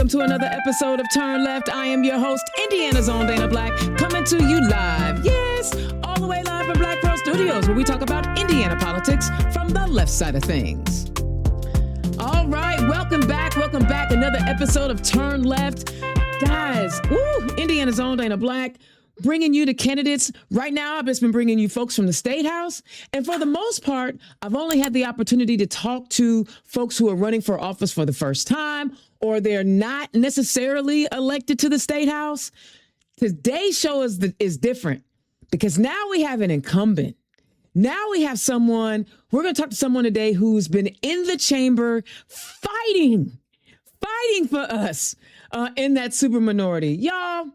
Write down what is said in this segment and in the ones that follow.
welcome to another episode of Turn Left. I am your host, Indiana's own Dana Black, coming to you live. Yes, all the way live from Black Pearl Studios, where we talk about Indiana politics from the left side of things. All right, welcome back. Another episode of Turn Left. Guys, Indiana's own Dana Black, bringing you the candidates. Right now, I've just been bringing you folks from the State House. And for the most part, I've only had the opportunity to talk to folks who are running for office for the first time, or they're not necessarily elected to the State House. Today's show is different because now we have an incumbent. Now we have we're going to talk to someone today who's been in the chamber fighting for us in that super minority. Y'all,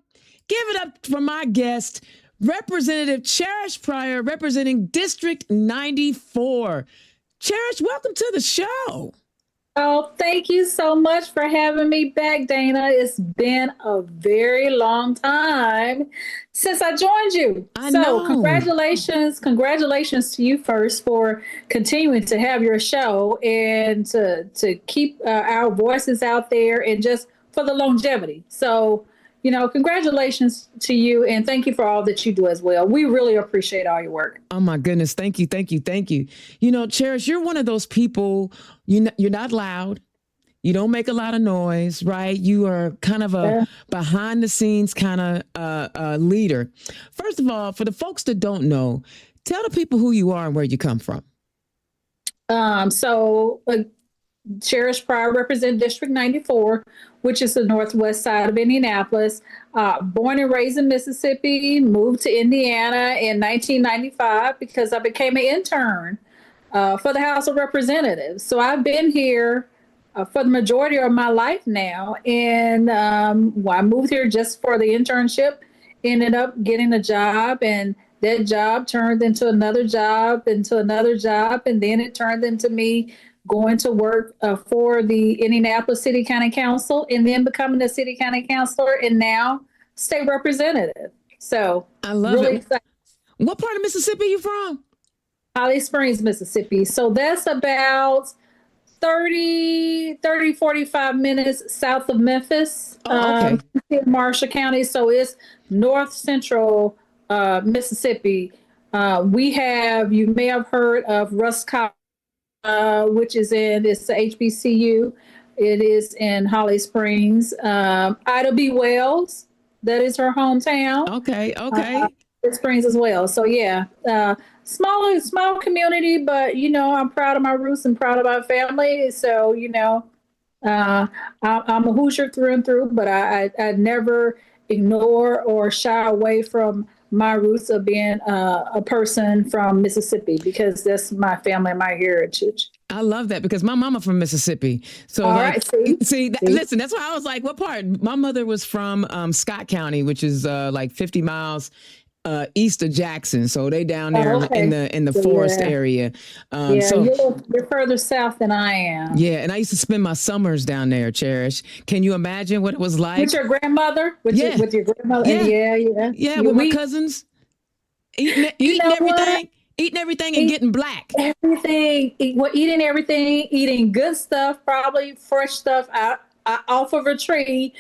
give it up for my guest, Representative Cherrish Pryor, representing District 94. Cherrish, welcome to the show. Oh, thank you so much for having me back, Dana. It's been a very long time since I joined you. I know. Congratulations to you first for continuing to have your show and to keep our voices out there and just for the longevity. So, congratulations to you and thank you for all that you do as well. We really appreciate all your work. Oh my goodness. Thank you. Cherrish, you're one of those people, you're not loud. You don't make a lot of noise, right? You are kind of a behind the scenes kind of leader. First of all, for the folks that don't know, tell the people who you are and where you come from. Cherrish Pryor, represent District 94, which is the northwest side of Indianapolis. Born and raised in Mississippi, moved to Indiana in 1995 because I became an intern for the House of Representatives. So I've been here for the majority of my life now. And I moved here just for the internship, ended up getting a job, and that job turned into another job, and then it turned into me going to work for the Indianapolis City County Council, and then becoming a City County Councilor, and now state representative. So I love really it. Excited. What part of Mississippi are you from? Holly Springs, Mississippi. So that's about 45 minutes south of Memphis, okay. In Marshall County. So it's north central Mississippi. You may have heard of Russ College, which is it's the HBCU. It is in Holly Springs. Ida B. Wells, that is her hometown. Okay. Springs as well. So small community, but I'm proud of my roots and proud of my family. So I'm a Hoosier through and through, but I never ignore or shy away from my roots of being a person from Mississippi, because that's my family and my heritage. I love that because my mama from Mississippi. So listen, that's why I was like, what part? My mother was from Scott County, which is like 50 miles east of Jackson. So they down there in the forest area. You're further south than I am. Yeah, and I used to spend my summers down there, Cherrish. Can you imagine what it was like? With your grandmother? With your grandmother? Yeah, with my cousins. Eating everything and getting black. Eating everything, eating good stuff, probably fresh stuff off of a tree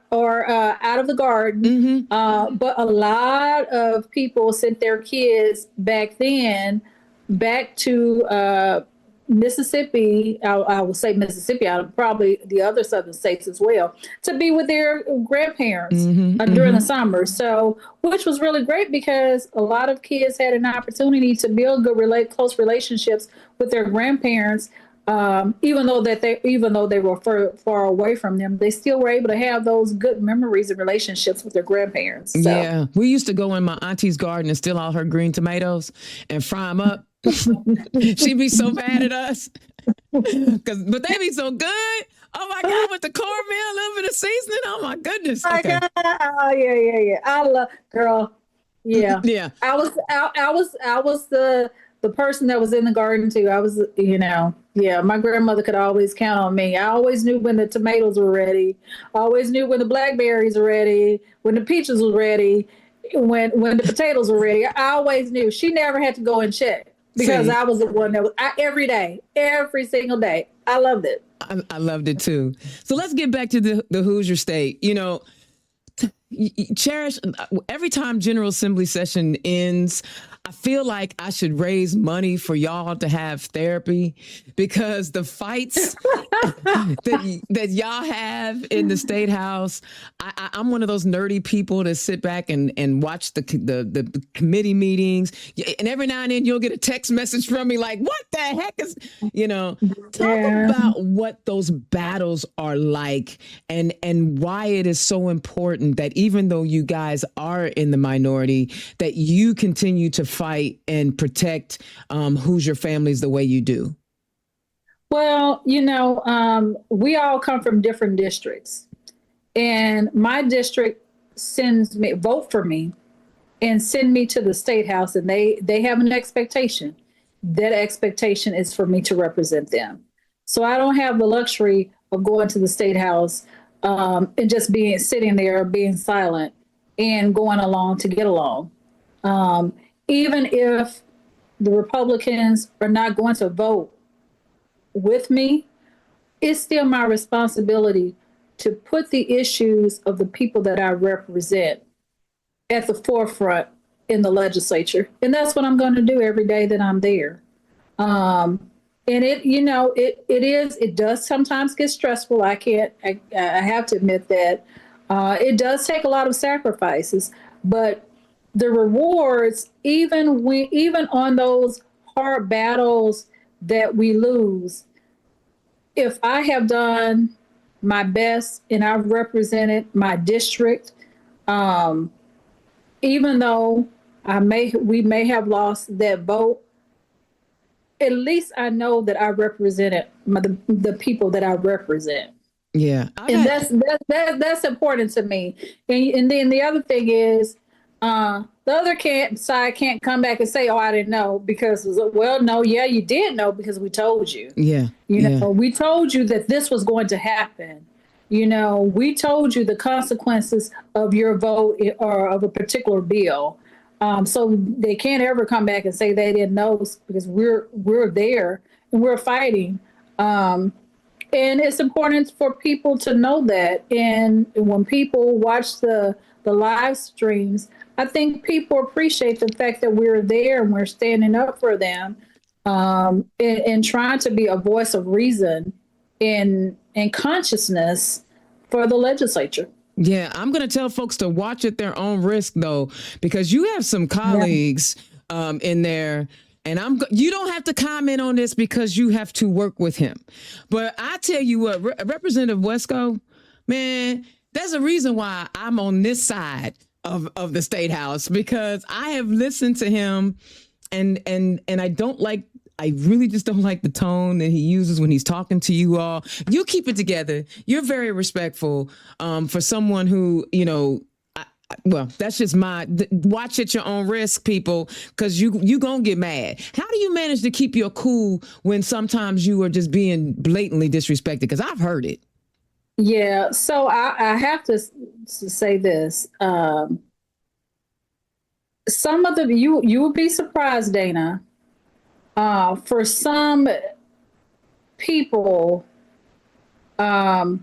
or out of the garden. Mm-hmm. But a lot of people sent their kids back then back to Mississippi. I will say Mississippi, probably the other southern states as well, to be with their grandparents during the summer. So, which was really great because a lot of kids had an opportunity to build close relationships with their grandparents. Even though they were far away from them, they still were able to have those good memories and relationships with their grandparents. So. Yeah, we used to go in my auntie's garden and steal all her green tomatoes and fry them up. She'd be so mad at us, but they be so good. Oh my God, with the cornmeal, a little bit of seasoning. Oh my goodness. Okay. Oh yeah. I love, girl. Yeah. Yeah. I was the person that was in the garden too. I was, my grandmother could always count on me. I always knew when the tomatoes were ready. I always knew when the blackberries were ready, when the peaches were ready, when the potatoes were ready. I always knew. She never had to go and check. because See, I was the one that was every day, every single day. I loved it. I loved it too. So let's get back to the Hoosier State. You know, Cherish, every time General Assembly session ends, I feel like I should raise money for y'all to have therapy, because the fights that y'all have in the State House, I'm one of those nerdy people that sit back and watch the committee meetings. And every now and then you'll get a text message from me like, what the heck is, talk about what those battles are like, and why it is so important that even though you guys are in the minority, that you continue to fight and protect Hoosier families the way you do. Well, we all come from different districts, and my district vote for me and send me to the State House, and they have an expectation. That expectation is for me to represent them. So I don't have the luxury of going to the State House and just sitting there, being silent and going along to get along. Even if the Republicans are not going to vote with me, it's still my responsibility to put the issues of the people that I represent at the forefront in the legislature. And that's what I'm going to do every day that I'm there. And it does sometimes get stressful. I have to admit that it does take a lot of sacrifices, but the rewards, even on those hard battles that we lose, if I have done my best and I've represented my district, even though we may have lost that vote, at least I know that I represented the people that I represent. Yeah, and that's important to me. And then the other thing is, the other side can't come back and say, "Oh, I didn't know," because, well, no, yeah, you did know, because we told you. Yeah, we told you that this was going to happen. We told you the consequences of your vote or of a particular bill. So they can't ever come back and say they didn't know, because we're there and we're fighting. And it's important for people to know that. And when people watch the live streams, I think people appreciate the fact that we're there and we're standing up for them, and trying to be a voice of reason and consciousness for the legislature. Yeah, I'm going to tell folks to watch at their own risk, though, because you have some colleagues in there, and you don't have to comment on this because you have to work with him. But I tell you what, Representative Wesco, man, there's a reason why I'm on this side of the State House, because I have listened to him, and I really just don't like the tone that he uses when he's talking to you all. You keep it together. You're very respectful for someone who, well, that's just watch at your own risk, people, because you gonna get mad. How do you manage to keep your cool when sometimes you are just being blatantly disrespected? Because I've heard it. Yeah, so I have to say this. Some of you would be surprised, Dana. For some people, I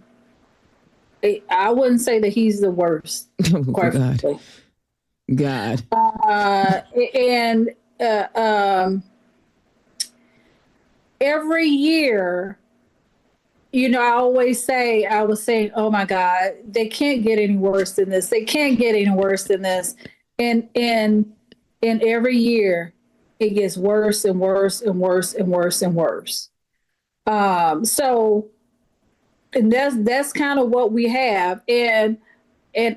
wouldn't say that he's the worst. Quite frankly. God. Every year, I was saying, oh my God, they can't get any worse than this. They can't get any worse than this. And every year it gets worse and worse and worse and worse and worse. So, and that's kind of what we have. And I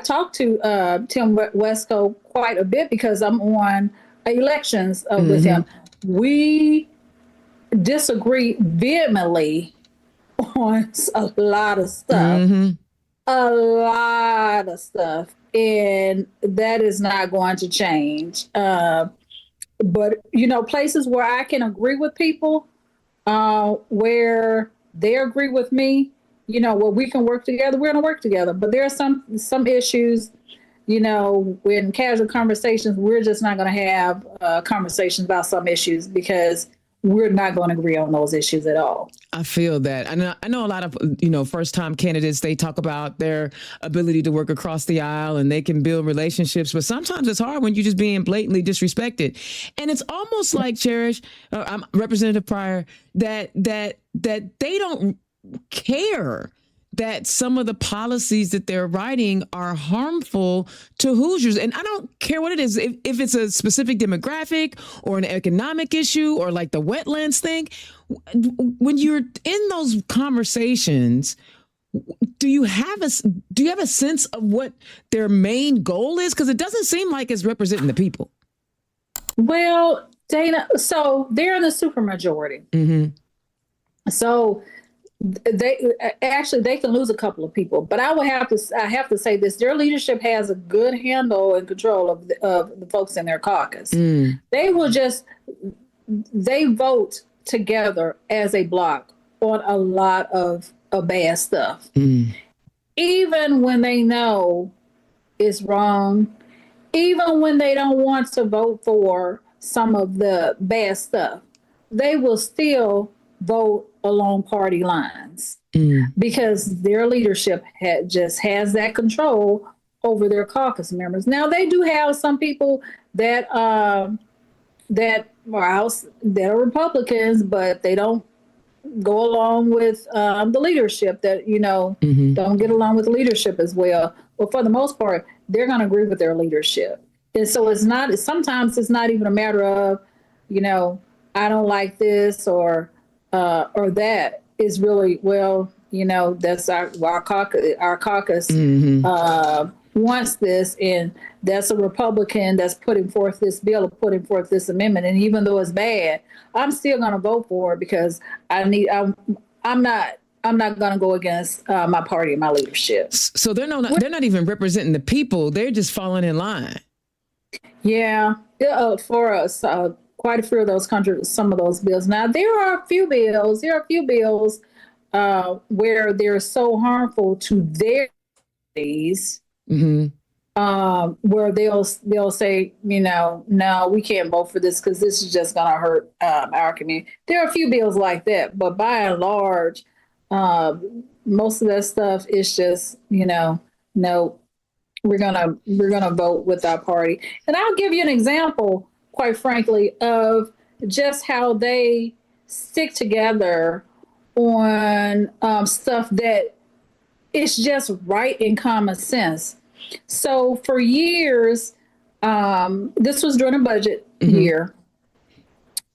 talk to Tim Wesco quite a bit because I'm on elections with him. We disagree vehemently on a lot of stuff. And that is not going to change. But, places where I can agree with people, where they agree with me, where we can work together, we're going to work together. But there are some issues, in casual conversations, we're just not going to have conversations about some issues because we're not going to agree on those issues at all. I feel that. I know a lot of, first time candidates, they talk about their ability to work across the aisle and they can build relationships, but sometimes it's hard when you're just being blatantly disrespected. And it's almost like Representative Pryor, that they don't care that some of the policies that they're writing are harmful to Hoosiers. And I don't care what it is, if it's a specific demographic or an economic issue or like the wetlands thing. When you're in those conversations, do you have a sense of what their main goal is? Because it doesn't seem like it's representing the people. Well, Dana, so they're in the supermajority. Mm-hmm. So they can lose a couple of people, but I have to say this: their leadership has a good handle and control of the folks in their caucus. They vote together as a block on a lot of bad stuff, even when they know it's wrong, even when they don't want to vote for some of the bad stuff, they will still vote along party lines because their leadership just has that control over their caucus members. Now, they do have some people that are Republicans, but they don't go along with the leadership that, don't get along with the leadership as well. But for the most part, they're going to agree with their leadership. And so sometimes it's not even a matter of, I don't like this or that. Is really, that's our caucus wants this, and that's a Republican that's putting forth this bill or putting forth this amendment. And even though it's bad, I'm still going to vote for it because I'm not going to go against my party and my leadership. So they're not even representing the people. They're just falling in line. Yeah, for us. Quite a few of those countries, some of those bills. Now, there are a few bills where they're so harmful to their communities, where they'll say, no, we can't vote for this because this is just going to hurt our community. There are a few bills like that, but by and large, most of that stuff is just, no, we're gonna vote with our party. And I'll give you an example, quite frankly, of just how they stick together on stuff that is just right in common sense. So for years, this was during a budget year,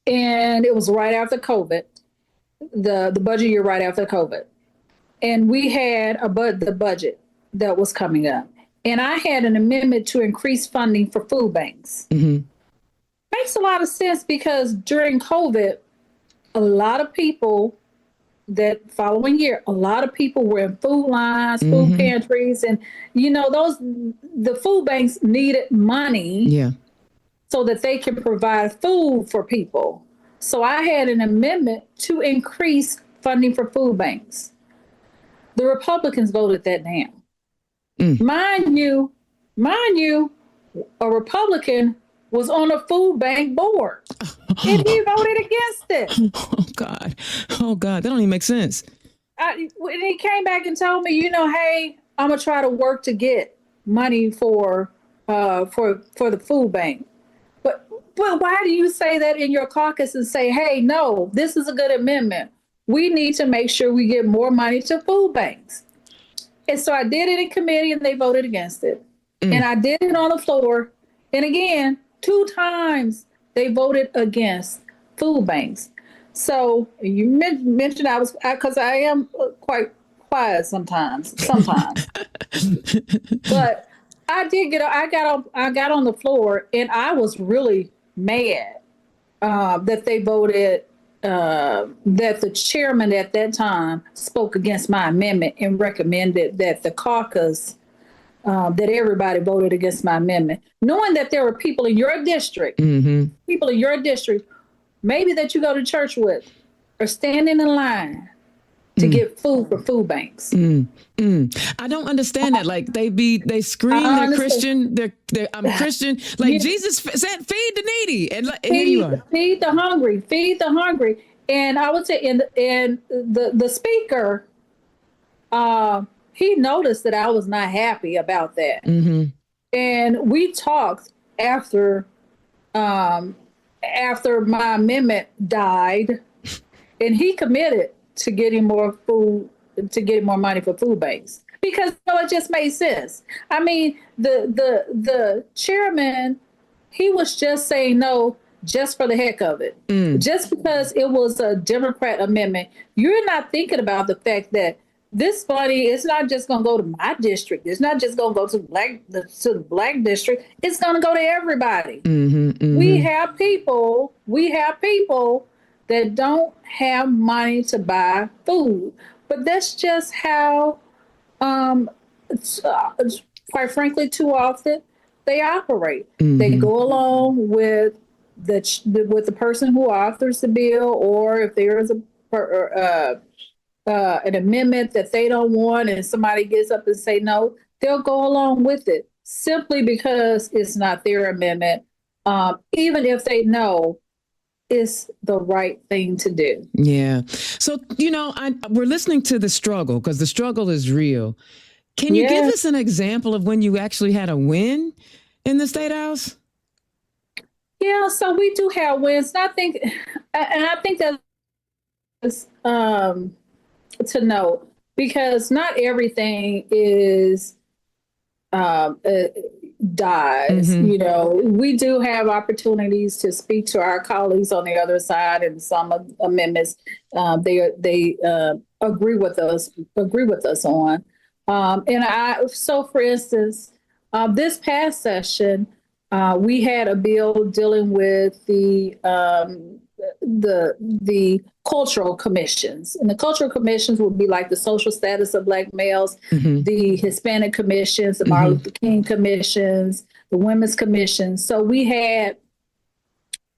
and it was right after COVID, the budget year right after COVID. And we had the budget that was coming up. And I had an amendment to increase funding for food banks. Makes a lot of sense because during COVID, a lot of people that following year, a lot of people were in food lines, food pantries, and the food banks needed money so that they can provide food for people. So I had an amendment to increase funding for food banks. The Republicans voted that down. Mind you, a Republican was on a food bank board, and he voted against it. Oh God, that don't even make sense. And he came back and told me, hey, I'm gonna try to work to get money for the food bank. But why do you say that in your caucus and say, hey, no, this is a good amendment. We need to make sure we get more money to food banks. And so I did it in committee and they voted against it. And I did it on the floor. And again, 2 times they voted against food banks. So you mentioned because I am quite quiet sometimes. But I got on the floor and I was really mad that they voted that the chairman at that time spoke against my amendment and recommended that the caucus, that everybody voted against my amendment, knowing that there were people in your district, maybe that you go to church with, or standing in line, to get food for food banks. I don't understand that. Like they scream they're Christian. I'm Christian. Like Jesus said, feed the needy, and here you are. Feed the hungry. Feed the hungry. And I would say, and the speaker, he noticed that I was not happy about that, and we talked after my amendment died, and he committed to getting more food, to getting more money for food banks, because it just made sense. I mean, the chairman, he was just saying no just for the heck of it, just because it was a Democrat amendment. You're not thinking about the fact that this money is not just going to go to my district. It's not just going to go to the black district. It's going to go to everybody. We have people that don't have money to buy food, but that's just how, quite frankly, too often they operate. They go along with the person who authors the bill, or if there is an amendment that they don't want and somebody gets up and say no, they'll go along with it simply because it's not their amendment, even if they know it's the right thing to do. Yeah. So, we're listening to the struggle, because the struggle is real. Can you give us an example of when you actually had a win in the State House? Yeah, so we do have wins. And I think that's to note, because not everything is dies. We do have opportunities to speak to our colleagues on the other side, and some amendments they agree with us on. So for instance, this past session, we had a bill dealing with the cultural commissions, and the cultural commissions would be like the social status of Black males, the Hispanic commissions, the Martin Luther King commissions, the women's commissions. So we had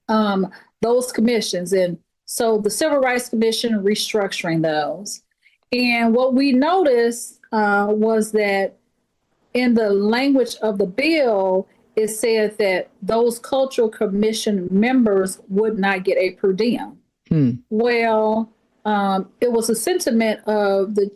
those commissions, and so the Civil Rights Commission restructuring those. And what we noticed was that in the language of the bill, it said that those cultural commission members would not get a per diem. Well, it was a sentiment of the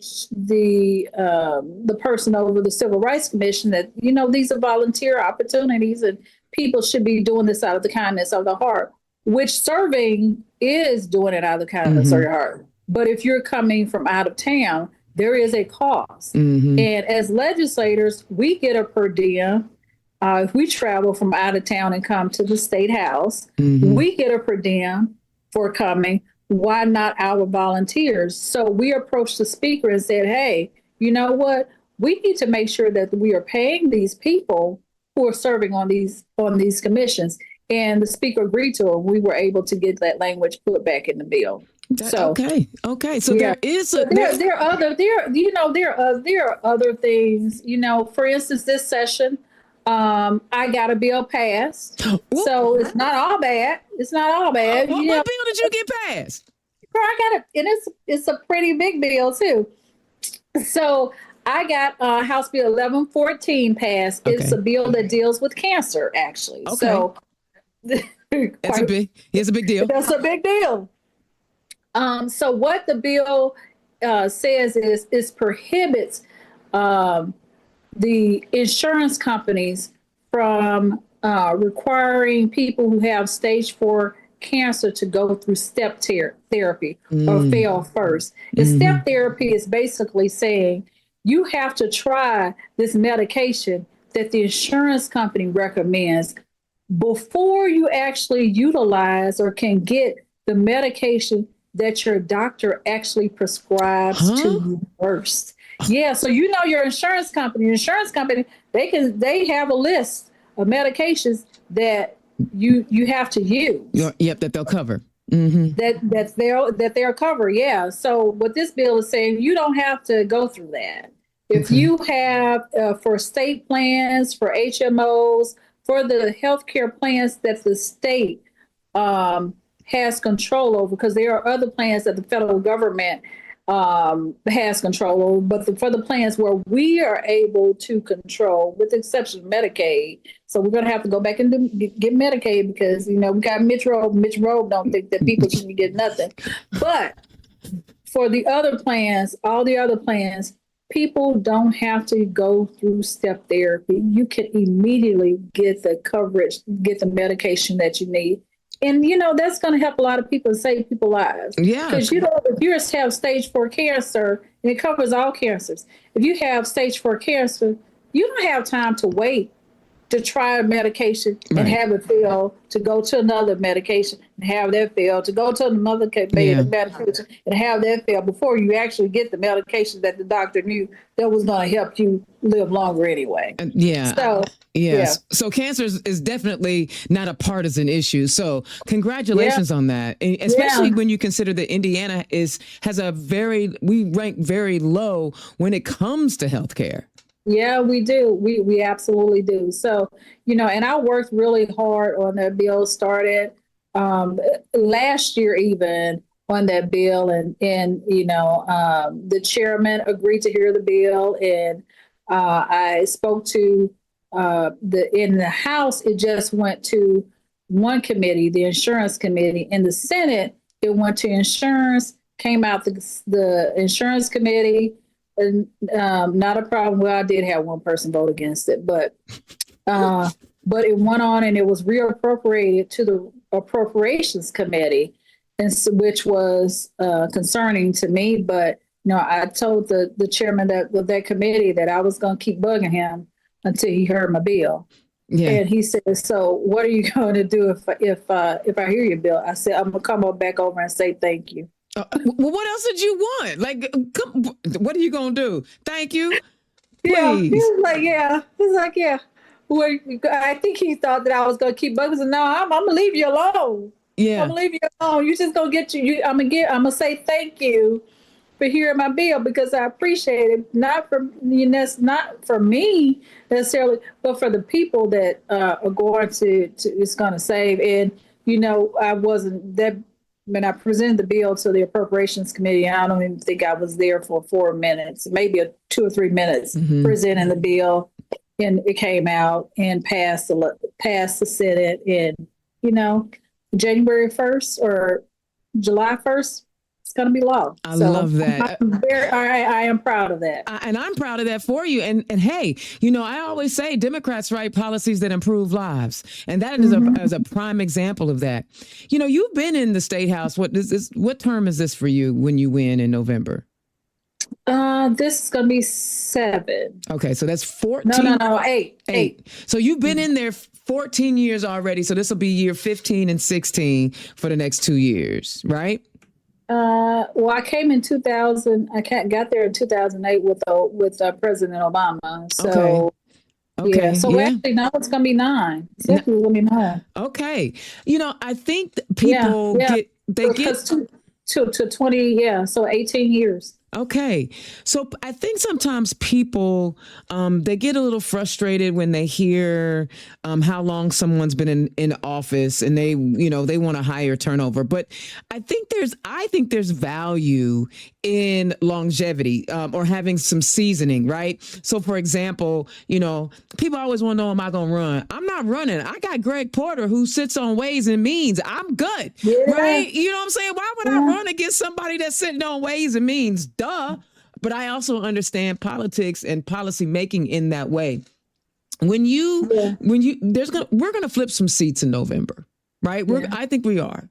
person over the Civil Rights Commission that, these are volunteer opportunities and people should be doing this out of the kindness of the heart, which serving is doing it out of the kindness of your heart. But if you're coming from out of town, there is a cost. And as legislators, we get a per diem. If we travel from out of town and come to the State House, we get a per diem for coming. Why not our volunteers? So we approached the speaker and said, hey, you know what? We need to make sure that we are paying these people who are serving on these commissions. And the speaker agreed to it. We were able to get that language put back in the bill. Okay. So there is there are other things. For instance, this session, I got a bill passed, so it's not all bad. What bill did you get passed? Girl, I got it, and it's a pretty big bill too. So I got House Bill 1114 passed. Okay. It's a bill that deals with cancer, actually. Okay. So it's a big deal. That's a big deal. So what the bill says is prohibits the insurance companies from requiring people who have stage 4 cancer to go through step therapy or fail first. The step therapy is basically saying you have to try this medication that the insurance company recommends before you actually utilize or can get the medication that your doctor actually prescribes to you first. Yeah, so your insurance company, they have a list of medications that you have to use. That they'll cover. That they'll cover. Yeah. So what this bill is saying, you don't have to go through that. If you have for state plans, for HMOs, for the healthcare plans that the state has control over, because there are other plans that the federal government has control over, but for the plans where we are able to control, with the exception of Medicaid. So we're going to have to go back and get Medicaid because, we got Mitch Robe. Mitch Robe don't think that people shouldn't get nothing. But for the other plans, all the other plans, people don't have to go through step therapy. You can immediately get the coverage, get the medication that you need. And, that's going to help a lot of people, save people's lives. Yeah. Because, if you have stage 4 cancer, and it covers all cancers, if you have stage 4 cancer, you don't have time to wait to try a medication and have it fail, to go to another medication and have that fail, to go to another medication and have that fail before you actually get the medication that the doctor knew that was going to help you live longer anyway. So, yes. Yeah. So cancer is definitely not a partisan issue. So congratulations on that. And especially when you consider that Indiana we rank very low when it comes to healthcare. Yeah, we do. We absolutely do. So, and I worked really hard on that bill, started last year even on that bill. And the chairman agreed to hear the bill. And I spoke to in the House, it just went to one committee, the insurance committee. In the Senate, it went to insurance, came out the insurance committee. And not a problem. Well, I did have one person vote against it, but it went on and it was reappropriated to the Appropriations Committee, and which was concerning to me. But I told the chairman of that committee that I was going to keep bugging him until he heard my bill. Yeah. And he said, "So, what are you going to do if I hear your bill?" I said, "I'm going to come back over and say thank you." Well, what else did you want? Like, what are you gonna do? Thank you. Please. Yeah, he was like, yeah. Well, I think he thought that I was gonna keep bugging. No, I'm gonna leave you alone. Yeah, I'm gonna leave you alone. You just gonna get you. I'm gonna say thank you for hearing my bill because I appreciate it. Not for not for me necessarily, but for the people that are going to it's gonna save. And I wasn't that. When I presented the bill to the Appropriations Committee, I don't even think I was there for 4 minutes, maybe 2 or 3 minutes presenting the bill, and it came out and passed the Senate in, January 1st or July 1st. It's going to be law. I love that. I am proud of that. And I'm proud of that for you. And hey, I always say Democrats write policies that improve lives. And that is a prime example of that. You've been in the State House. What term is this for you when you win in November? This is going to be 7. Okay, so that's 14. No, 8. So you've been in there 14 years already. So this will be year 15 and 16 for the next 2 years, right? Well, I came in 2000. I got there in 2008 with President Obama. So, okay. So actually, now it's going to be 9. It's actually going to be 9. Okay. I think people get to 20. Yeah. So 18 years. Okay. So I think sometimes people, they get a little frustrated when they hear how long someone's been in office and they want a higher turnover. But I think there's value in longevity or having some seasoning, right? So, for example, people always want to know, am I going to run? I'm not running. I got Greg Porter who sits on Ways and Means. I'm good, right? You know what I'm saying? Why would I run against somebody that's sitting on Ways and Means? Duh. But I also understand politics and policy making in that way. We're going to flip some seats in November, right? I think we are.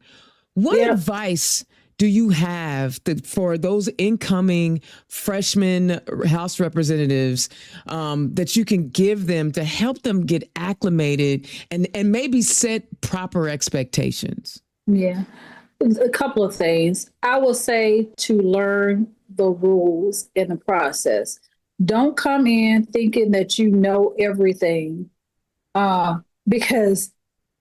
What advice do you have for those incoming freshman House representatives that you can give them to help them get acclimated and maybe set proper expectations? Yeah, a couple of things. I will say to learn the rules in the process. Don't come in thinking that you know everything because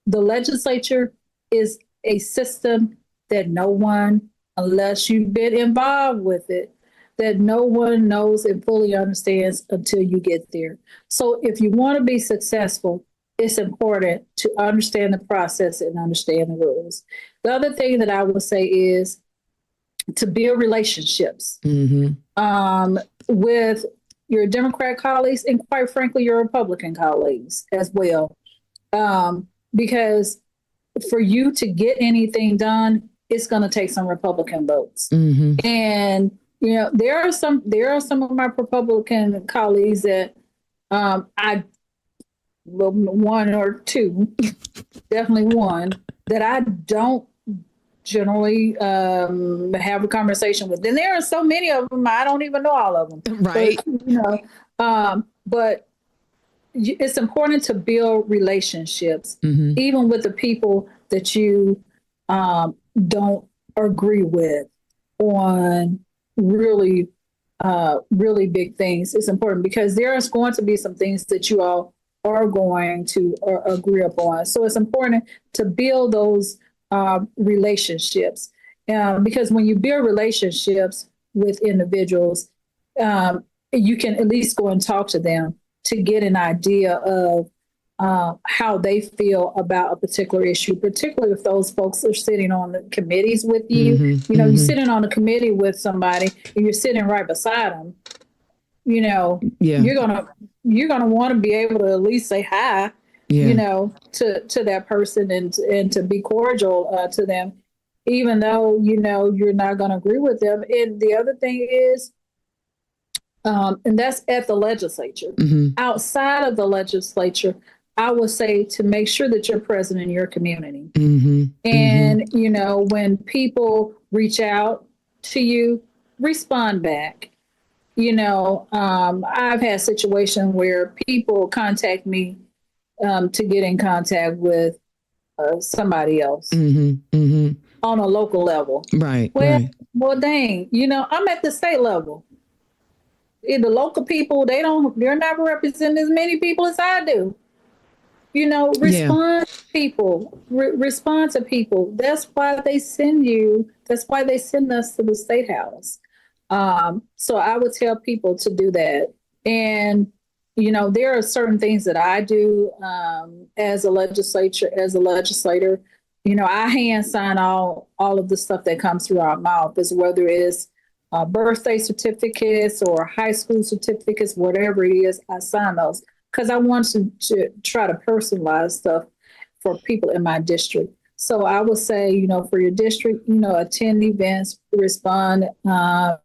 the legislature is a system that no one, unless you've been involved with it, that no one knows and fully understands until you get there. So if you want to be successful, it's important to understand the process and understand the rules. The other thing that I would say is to build relationships Mm-hmm. with your Democrat colleagues and, quite frankly, your Republican colleagues as well. Because for you to get anything done, it's going to take some Republican votes. Mm-hmm. And there are some of my Republican colleagues that one or two, definitely one, that I don't generally have a conversation with. And there are so many of them, I don't even know all of them. Right. But it's important to build relationships, even with the people that you don't agree with on really, really big things. It's important because there's going to be some things that you all are going to agree upon. So it's important to build those relationships, because when you build relationships with individuals, you can at least go and talk to them to get an idea of how they feel about a particular issue, particularly if those folks are sitting on the committees with you. You're sitting on a committee with somebody and you're sitting right beside them. You're gonna want to be able to at least say hi, to that person and to be cordial to them, even though you're not going to agree with them. And the other thing is, and that's at the legislature. Outside of the legislature, I would say to make sure that you're present in your community. And when people reach out to you, respond back. I've had situations where people contact me to get in contact with somebody else on a local level. Right. Well, dang, I'm at the state level. The local people, they're not representing as many people as I do. Respond to people. Respond to people. That's why they send you. That's why they send us to the State House. So I would tell people to do that. And, there are certain things that I do as a legislator. I hand sign all of the stuff that comes through our office, whether it's birthday certificates or high school certificates, whatever it is, I sign those because I want to try to personalize stuff for people in my district. So I would say, for your district, attend events, respond, and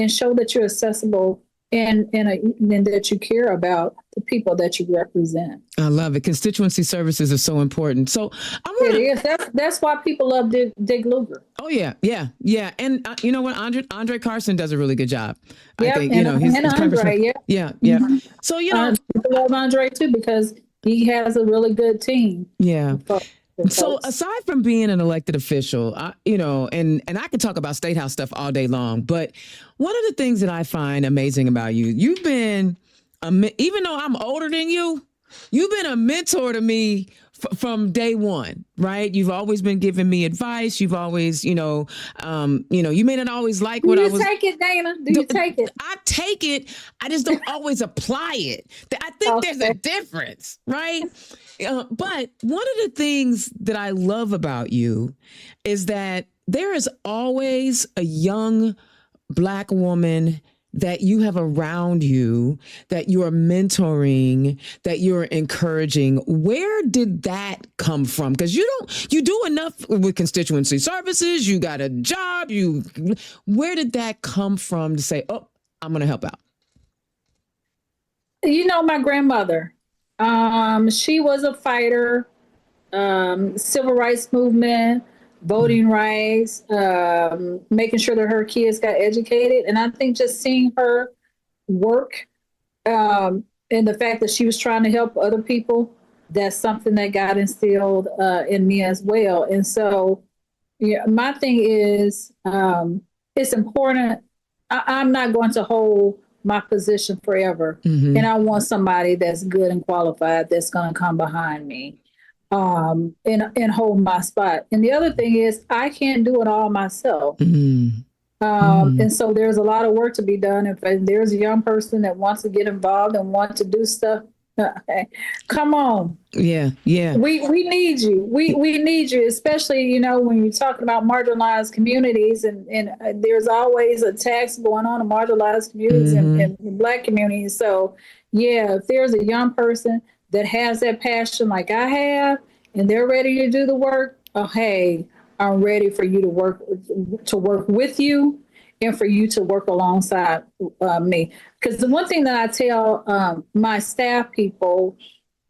show that you're accessible and that you care about the people that you represent. I love it. Constituency services are so important. So it is. That's why people love Dick Lugar. Oh yeah. And you know what, Andre Carson does a really good job. Yeah, I think and Andre. Yeah. So people love Andre too because he has a really good team. Yeah. So aside from being an elected official, and I could talk about State House stuff all day long, but one of the things that I find amazing about you, you've been, even though I'm older than you, you've been a mentor to me from day one, right? You've always been giving me advice. You've always, you may not always like what I was. Do you take it, Dana? Do you take it? I take it. I just don't always apply it. I think there's a difference, right? But one of the things that I love about you is that there is always a young Black woman that you have around you, that you are mentoring, that you're encouraging. Where did that come from? Because you do enough with constituency services, you got a job, where did that come from to say, oh, I'm going to help out? My grandmother, she was a fighter, civil rights movement, voting rights, making sure that her kids got educated. And I think just seeing her work and the fact that she was trying to help other people, that's something that got instilled in me as well. And so, my thing is, it's important. I'm not going to hold my position forever. And I want somebody that's good and qualified that's going to come behind me and hold my spot. And the other thing is I can't do it all myself. And so there's a lot of work to be done. If there's a young person that wants to get involved and want to do stuff, Come on. Yeah, yeah. We need you. We need you, especially, when you're talking about marginalized communities, and there's always attacks going on in marginalized communities and Black communities. So yeah, if there's a young person that has that passion like I have, and they're ready to do the work, oh, hey, I'm ready for you to work with you, and for you to work alongside me. Because the one thing that I tell my staff people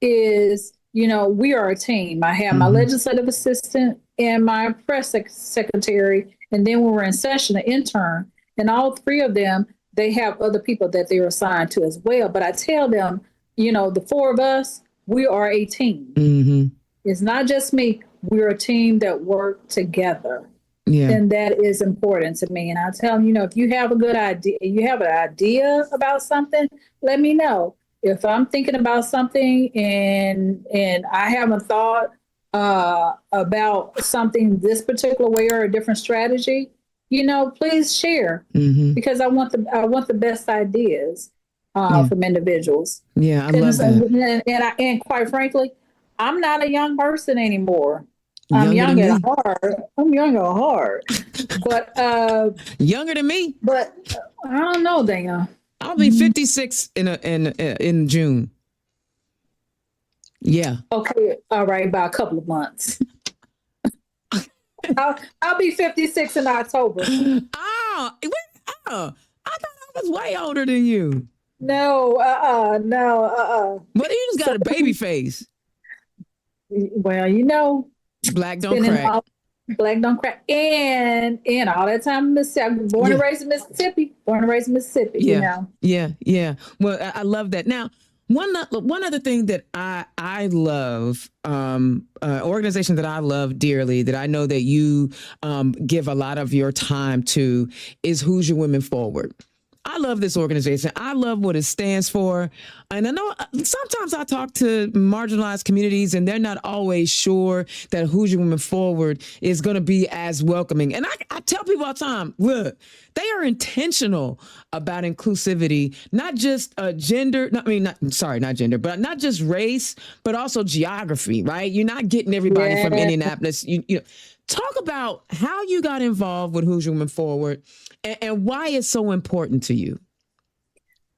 is, we are a team. I have my legislative assistant and my press secretary, and then when we're in session, an intern, and all three of them, they have other people that they're assigned to as well. But I tell them, the four of us, we are a team. Mm-hmm. It's not just me. We're a team that work together. Yeah. And that is important to me. And I tell them, if you have a good idea, you have an idea about something, let me know. If I'm thinking about something and I haven't thought about something this particular way or a different strategy, please share, because I want the best ideas from individuals. Yeah, I love that. And quite frankly, I'm not a young person anymore. I'm young at heart. I'm young at heart. But younger than me. But I don't know, Dana. I'll be 56 in June. Yeah. Okay. All right. By a couple of months. I'll be 56 in October. I thought I was way older than you. No. But you just got a baby face. Well, Black don't crack. Black don't crack. And all that time in Mississippi. Born and raised in Mississippi. Yeah. Well, I love that. Now, one other thing that I love, organization that I love dearly, that I know that you give a lot of your time to, is Hoosier Women Forward. I love this organization. I love what it stands for. And I know sometimes I talk to marginalized communities and they're not always sure that Hoosier Women Forward is going to be as welcoming. And I tell people all the time, look, they are intentional about inclusivity, not just gender, not gender, but not just race, but also geography, right? You're not getting everybody from Indianapolis. You know, talk about how you got involved with Hoosier Women Forward and why it's so important to you.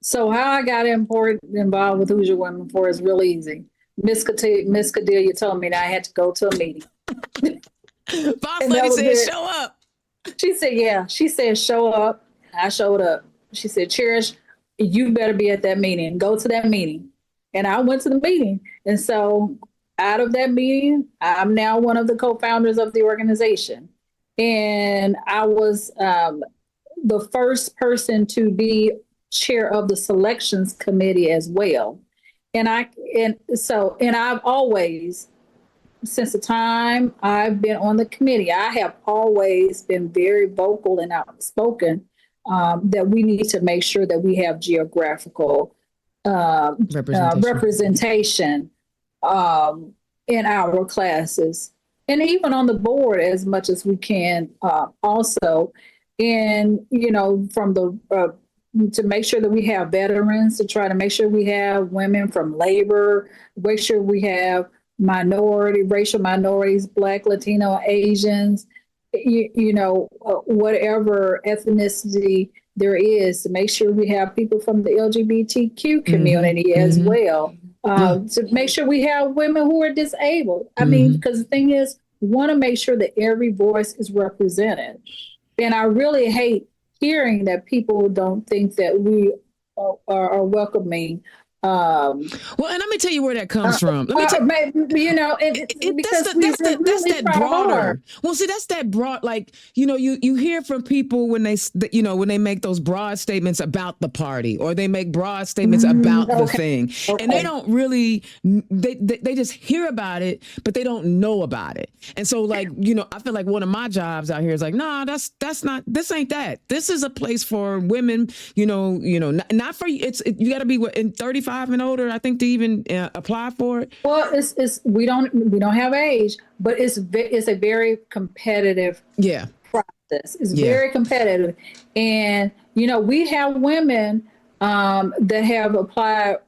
So how I got involved with Hoosier Women Forward is real easy. Miss Cordelia told me that I had to go to a meeting. Boss lady said, show up. She said, yeah. She said, show up. I showed up. She said, Cherrish, you better be at that meeting. Go to that meeting. And I went to the meeting. And so out of that meeting, I'm now one of the co-founders of the organization. And I was the first person to be chair of the selections committee as well. And I've always, since the time I've been on the committee, I have always been very vocal and outspoken that we need to make sure that we have geographical representation in our classes, and even on the board as much as we can also. And, from to make sure that we have veterans, to try to make sure we have women from labor, make sure we have racial minorities, Black, Latino, Asians, whatever ethnicity there is, to make sure we have people from the LGBTQ community as well, to make sure we have women who are disabled. I mean, because the thing is, we want to make sure that every voice is represented. And I really hate hearing that people don't think that we are welcoming. Well, and let me tell you where that comes from. Let me that's that broader. Well, see, that's that broad. Like, you hear from people when they make those broad statements about the party, or they make broad statements about the thing, and they don't really. They just hear about it, but they don't know about it. And so, like, I feel like one of my jobs out here is like, nah, that's not. This ain't that. This is a place for women. Not for you. You got to be in 35 and older, I think, to even apply for it. Well, we don't have age, but it's a very competitive process. It's very competitive, and we have women that have applied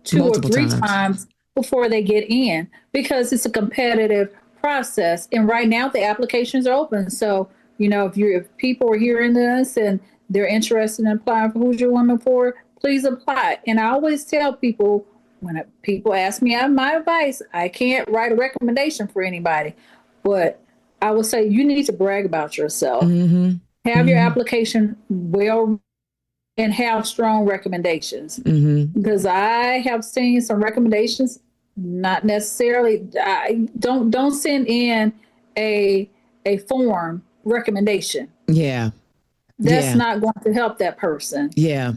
two Multiple or three times. times before they get in, because it's a competitive process. And right now the applications are open. So, if people are hearing this and they're interested in applying for Who's Your Woman For, please apply. And I always tell people, when people ask me my advice, I can't write a recommendation for anybody, but I will say you need to brag about yourself. Mm-hmm. Have your application well and have strong recommendations. Mm-hmm. Because I have seen some recommendations, not necessarily. Don't send in a form recommendation. Yeah. That's Yeah. not going to help that person. Yeah.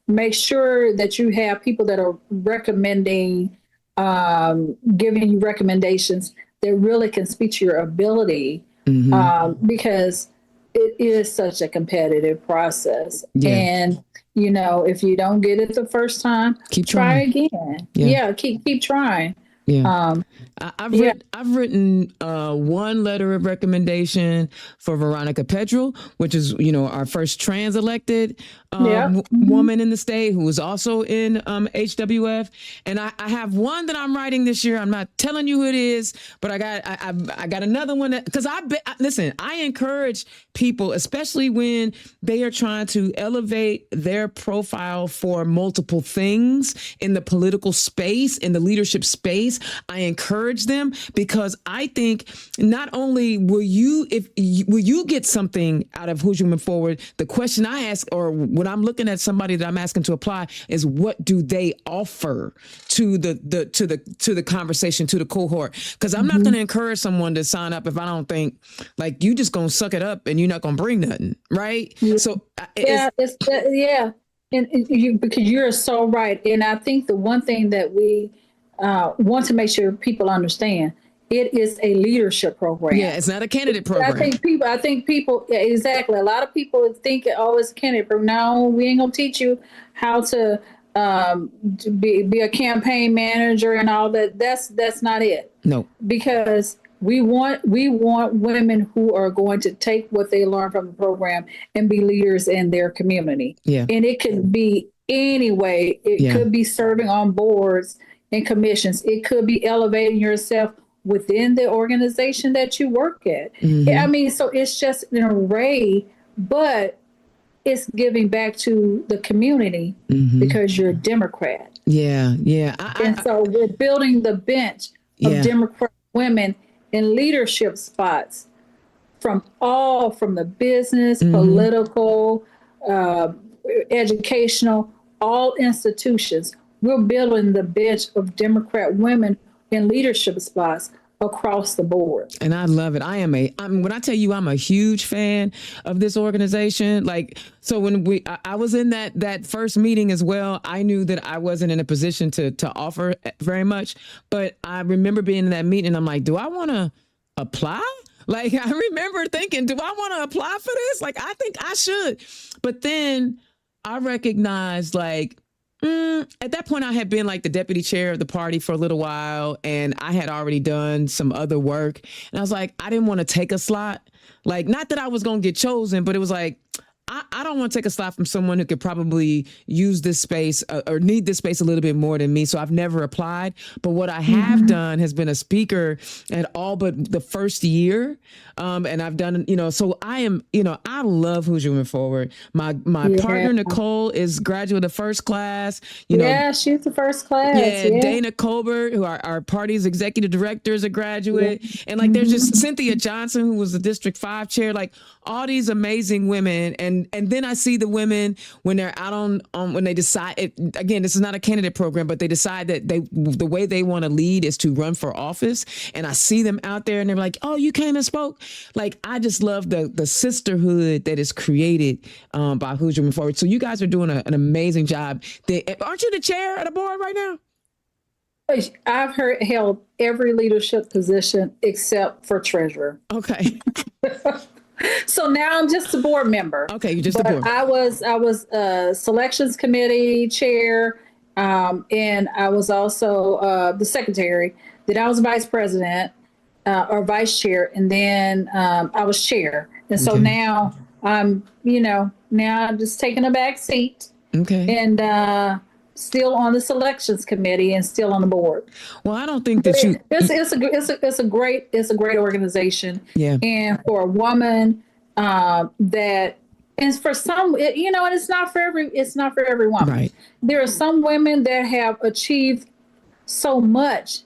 Make sure that you have people that are recommending, giving you recommendations that really can speak to your ability, because it is such a competitive process. Yeah. And, if you don't get it the first time, Keep try trying. again. Yeah. Keep trying. Yeah. I've written one letter of recommendation for Veronica Petrel, which is, our first trans elected woman in the state who is also in HWF. And I have one that I'm writing this year. I'm not telling you who it is, but I got another one because listen, I encourage people, especially when they are trying to elevate their profile for multiple things in the political space, in the leadership space. I encourage them because I think not only will you get something out of Who's Your Woman Forward, the question I ask, or when I'm looking at somebody that I'm asking to apply, is what do they offer to the conversation, to the cohort? Because I'm not going to encourage someone to sign up if I don't think like you just gonna suck it up and you're not gonna bring nothing, right? Yeah. So because you're so right. And I think the one thing that we want to make sure people understand, it is a leadership program. Yeah, it's not a candidate program. I think people, exactly. A lot of people think, oh, it's a candidate program. No, we ain't gonna teach you how to be a campaign manager and all that. That's not it. No, because we want women who are going to take what they learn from the program and be leaders in their community. Yeah, and it could be any way. It could be serving on boards and commissions. It could be elevating yourself within the organization that you work at. I mean, so it's just an array, but it's giving back to the community because you're a Democrat. Yeah. So we're building the bench of Democrat women in leadership spots from the business, political, educational, all institutions. We're building the bench of Democrat women in leadership spots across the board. And I love it. When I tell you I'm a huge fan of this organization, like, so when I was in that first meeting as well, I knew that I wasn't in a position to offer very much, but I remember being in that meeting and I'm like, do I want to apply? Like, I remember thinking, do I want to apply for this? Like, I think I should. But then I recognized, like, at that point, I had been like the deputy chair of the party for a little while, and I had already done some other work. And I was like, I didn't want to take a slot. Like, not that I was going to get chosen, but it was like, I don't want to take a slot from someone who could probably use this space or need this space a little bit more than me. So I've never applied. But what I have done has been a speaker at all but the first year. And I've done, so I am, I love Who's Your Woman Forward. My partner, Nicole, is graduate of first class. She's the first class. Yeah. Dana Colbert, who our party's executive director, is a graduate. And like, there's just Cynthia Johnson, who was the District 5 chair, like all these amazing women. And then I see the women when they're out on when they decide, again, this is not a candidate program, but they decide that the way they want to lead is to run for office. And I see them out there and they're like, oh, you came and spoke. Like, I just love the sisterhood that is created by Who's Your Woman Forward. So you guys are doing an amazing job. Aren't you the chair of the board right now? I've held every leadership position except for treasurer. Okay. So now I'm just a board member. Okay, you're just a board. I was selections committee chair, and I was also the secretary. Then I was vice president or vice chair, and then I was chair. And so now I'm just taking a back seat Okay. and still on the selections committee and still on the board. Well, I don't think that you. It's a great organization. Yeah. And for a woman that, and for some, and it's not for every woman. Right. There are some women that have achieved so much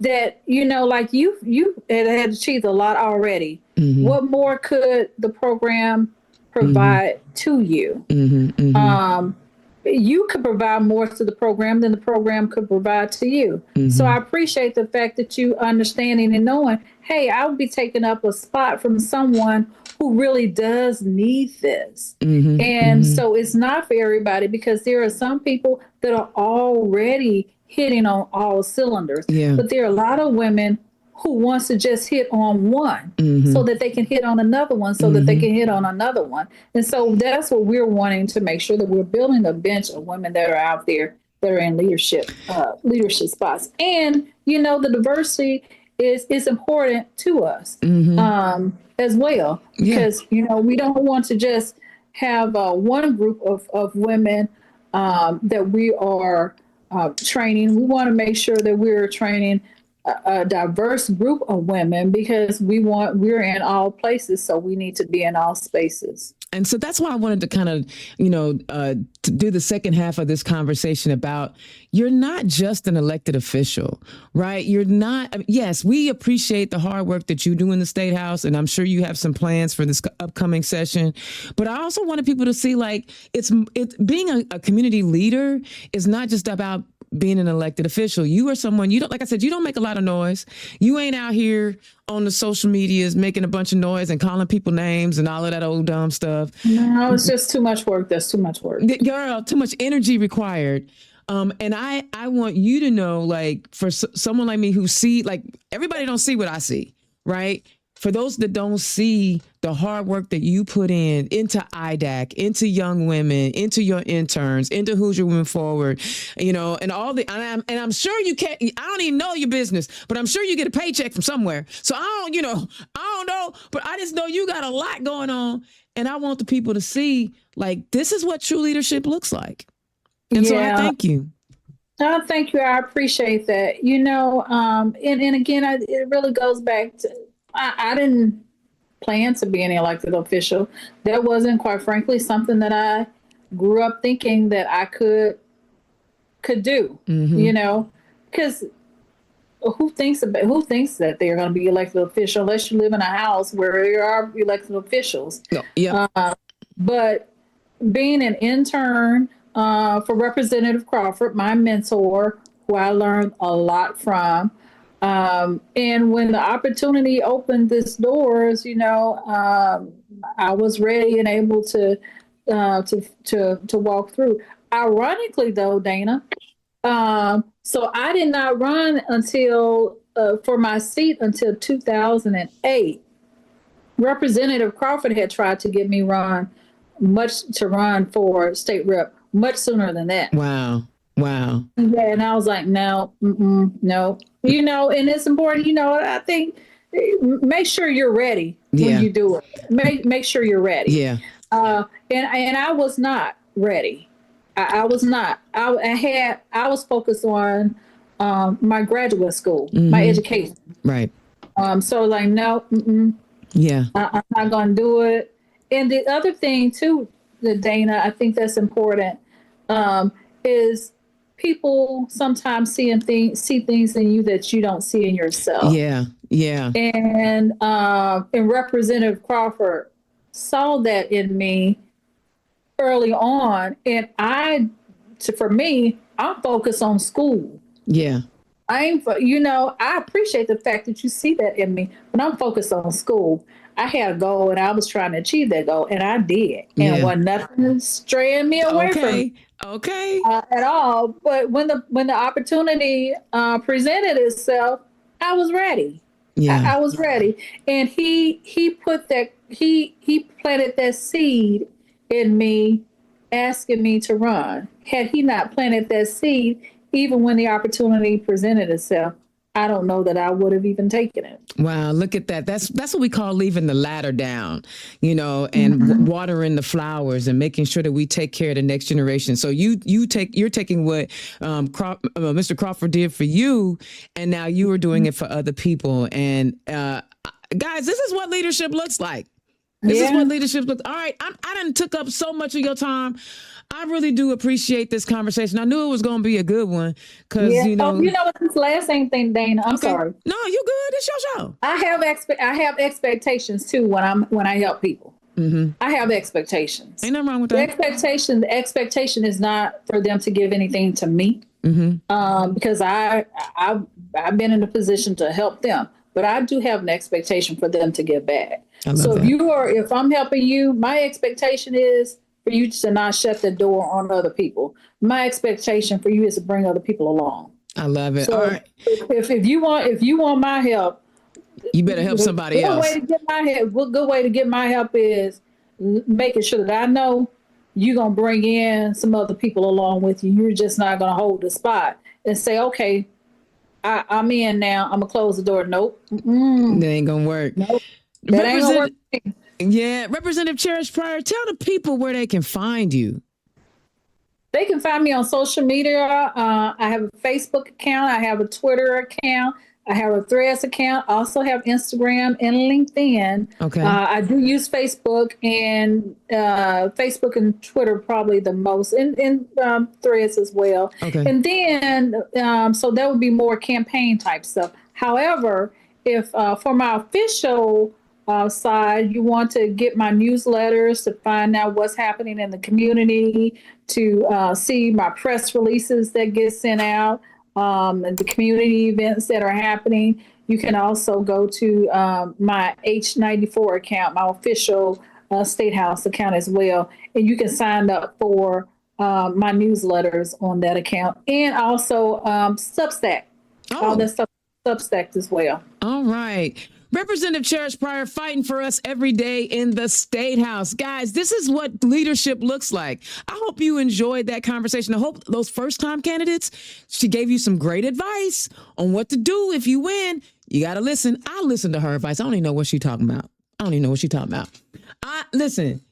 that, like you had achieved a lot already. Mm-hmm. What more could the program provide to you? You could provide more to the program than the program could provide to you. So I appreciate the fact that you understanding and knowing, hey, I would be taking up a spot from someone who really does need this. And so it's not for everybody, because there are some people that are already hitting on all cylinders. Yeah. But there are a lot of women who wants to just hit on one so that they can hit on another one, so that they can hit on another one. And so that's what we're wanting to make sure, that we're building a bench of women that are out there that are in leadership spots. And, the diversity is important to us as well, because, we don't want to just have one group of women that we are training. We want to make sure that we're training a diverse group of women, because we're in all places, so we need to be in all spaces. And so that's why I wanted to kind of, to do the second half of this conversation about, you're not just an elected official, right? You're not. Yes, we appreciate the hard work that you do in the State House, and I'm sure you have some plans for this upcoming session. But I also wanted people to see, like, it's being a community leader is not just about being an elected official. You are someone, you don't, like I said, you don't make a lot of noise. You ain't out here on the social medias making a bunch of noise and calling people names and all of that old dumb stuff. No, it's just too much work. That's too much work. Girl, too much energy required. And I want you to know, like, for someone like me who see, like, everybody don't see what I see, right? For those that don't see the hard work that you put into IDAC, into young women, into your interns, into Hoosier Women Forward, and all and I'm sure you can't, I don't even know your business, but I'm sure you get a paycheck from somewhere. So I don't know, but I just know you got a lot going on. And I want the people to see, like, this is what true leadership looks like. And so I thank you. Oh, thank you. I appreciate that. And again, it really goes back to, I didn't plan to be an elected official. That wasn't, quite frankly, something that I grew up thinking that I could do. Because who thinks that they're going to be elected official unless you live in a house where there are elected officials? No, yeah. But being an intern for Representative Crawford, my mentor, who I learned a lot from. And when the opportunity opened these doors, I was ready and able to walk through. Ironically, though, Dana, so I did not run until for my seat until 2008. Representative Crawford had tried to get me run for state rep much sooner than that. Wow. Yeah, and I was like, no. And it's important, I think, make sure you're ready when you do it. Make sure you're ready. Yeah. And I was not ready. I was not. I was focused on my graduate school, my education. Right. So like, no. Yeah. I'm not going to do it. And the other thing too, Dana, I think that's important, is people sometimes see things in you that you don't see in yourself. Yeah. And Representative Crawford saw that in me early on, and for me, I'm focused on school. Yeah. I appreciate the fact that you see that in me, but I'm focused on school. I had a goal, and I was trying to achieve that goal, and I did. And wasn't nothing straying me away from at all. But when the opportunity presented itself, I was ready. Yeah. I was ready, and he planted that seed in me, asking me to run. Had he not planted that seed, even when the opportunity presented itself, I don't know that I would have even taken it. Wow, look at that. That's what we call leaving the ladder down, and watering the flowers and making sure that we take care of the next generation. So you're taking what Mr. Crawford did for you, and now you are doing it for other people. And guys, this is what leadership looks like. This is what leadership looks. All right, I done took up so much of your time. I really do appreciate this conversation. I knew it was going to be a good one because this last thing, Dana. I'm sorry. No, you good. It's your show. I have expectations too when I help people. Mm-hmm. I have expectations. Ain't nothing wrong with that. The expectation is not for them to give anything to me, because I've been in a position to help them, but I do have an expectation for them to give back. So if I'm helping you, my expectation is for you to not shut the door on other people. My expectation for you is to bring other people along. I love it. So all right. If you want my help, you better help somebody else. A good way to get my help is making sure that I know you're going to bring in some other people along with you. You're just not going to hold the spot and say, okay, I'm in now. I'm going to close the door. Nope. That ain't going to work. Nope. That ain't going to work. Yeah. Representative Cherrish Pryor, tell the people where they can find you. They can find me on social media. I have a Facebook account. I have a Twitter account. I have a Threads account. I also have Instagram and LinkedIn. Okay. I do use Facebook and Twitter probably the most, and Threads as well. Okay. And then, so that would be more campaign type stuff. However, if for my official side, you want to get my newsletters to find out what's happening in the community, to see my press releases that get sent out, and the community events that are happening, you can also go to my H94 account, my official State House account as well. And you can sign up for my newsletters on that account, and also Substack. All that stuff, Substack as well. All right. Representative Cherrish Pryor fighting for us every day in the State House. Guys, this is what leadership looks like. I hope you enjoyed that conversation. I hope those first-time candidates, she gave you some great advice on what to do if you win. You got to listen. I listen to her advice. I don't even know what she's talking about. Listen.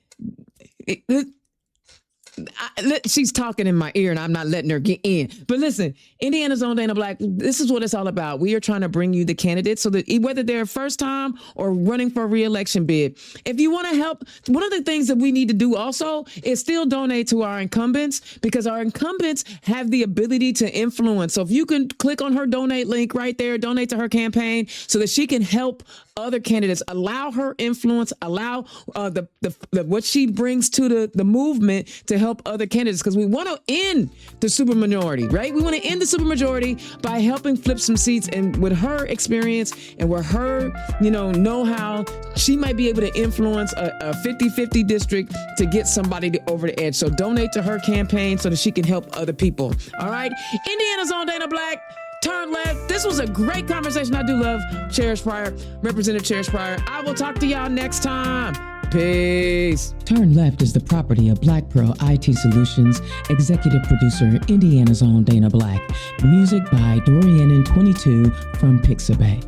She's talking in my ear and I'm not letting her get in. But listen, Indiana's own Dana Black, this is what it's all about. We are trying to bring you the candidates so that whether they're first time or running for a re-election bid, if you want to help, one of the things that we need to do also is still donate to our incumbents, because our incumbents have the ability to influence. So if you can click on her donate link right there, donate to her campaign so that she can help other candidates, allow her influence, allow what she brings to the movement to help other candidates, because we want to end the supermajority, right? We want to end the supermajority by helping flip some seats, and with her experience and with her, know-how, she might be able to influence a 50-50 district to get somebody over the edge. So donate to her campaign so that she can help other people. All right. Indiana's own Dana Black. Turn left. This was a great conversation. I do love Cherrish Pryor, Representative Cherrish Pryor. I will talk to y'all next time. Peace. Turn Left is the property of Black Pearl IT Solutions, executive producer, Indiana's own Dana Black. Music by Dorian and 22 from Pixabay.